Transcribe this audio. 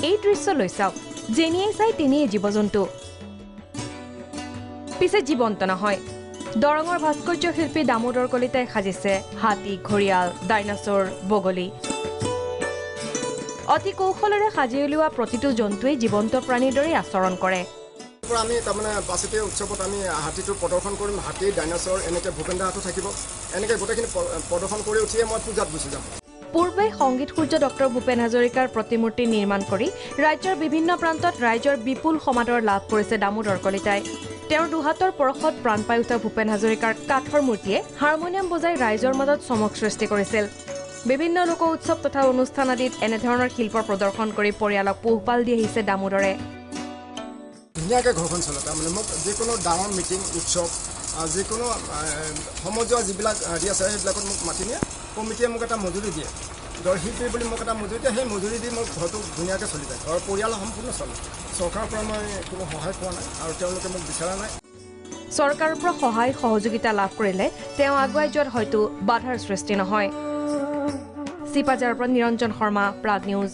এই দৃশ্যলৈ চাওক যেনিয়ে চাই তেনিয়ে জীৱ-জন্তু পিছে জীৱন্ত নহয় দৰঙৰ ভাস্কৰ্য শিল্পী দামোদৰ কলিতাই সাজিছে হাতী ঘৰিয়াল ডাইনাছৰ বগলী অতি কৌশলেৰে সাজি উলিওৱা প্ৰতিটো জন্তুৱে জীৱন্ত প্ৰাণীৰ দৰে আচৰণ কৰে আমি তাৰমানে পাছতে উৎসৱত আমি হাতীটো প্ৰদৰ্শন কৰিম হাতী ডাইনাছৰ এনেকৈ ভূপেন্দ্ৰ হাতো থাকিব এনেকৈ গোটেইখিনি প্ৰদৰ্শন কৰি উঠিয়ে মই পূজাত গুচি যাম পূৰ্বে সংগীত সূৰ্য ডক্টৰ ভূপেন হাজৰিকাৰ প্ৰতিমূৰ্তি নিৰ্মাণ কৰি ৰাজ্যৰ বিভিন্ন প্ৰান্তত ৰাইজৰ বিপুল সমাদৰ লাভ কৰিছে দামোদৰ কলিতাই তেওঁৰ দুহাতৰ পৰশত প্ৰাণ পাই উঠা ভূপেন হাজৰিকাৰ কাঠৰ মূৰ্তিয়ে হাৰমনিয়াম বজাই ৰাইজৰ মাজত চমক সৃষ্টি কৰিছিল বিভিন্ন লোক উৎসৱ তথা অনুষ্ঠান আদিত এনেধৰণৰ শিল্পৰ প্ৰদৰ্শন কৰি পৰিয়ালক পোহপাল দি আহিছে দামোদৰে ধুনীয়াকৈ ঘৰখন চলে তাৰমানে মোক যিকোনো ডাঙৰ মিটিং উৎসৱ যিকোনো সমজুৱা যিবিলাক হেৰি আছে সেইবিলাকত মোক মাতি নিয়ে কমিটিয়ে মোক এটা মজুৰি দিয়ে শিল্পী বুলি মোক এটা মজুৰি দিয়ে সেই মজুৰি দি মোক ঘৰটো ধুনীয়াকৈ চলি যায় ঘৰৰ পৰিয়াল সম্পূৰ্ণ চলে চৰকাৰৰ পৰা মই কোনো সহায় পোৱা নাই আৰু তেওঁলোকে মোক বিচৰা নাই চৰকাৰৰ পৰা সহায় সহযোগিতা লাভ কৰিলে তেওঁ আগুৱাই যোৱাত হয়তো বাধাৰ সৃষ্টি নহয় চিপাঝাৰৰ পৰা নিৰঞ্জন শৰ্মা প্ৰাগ নিউজ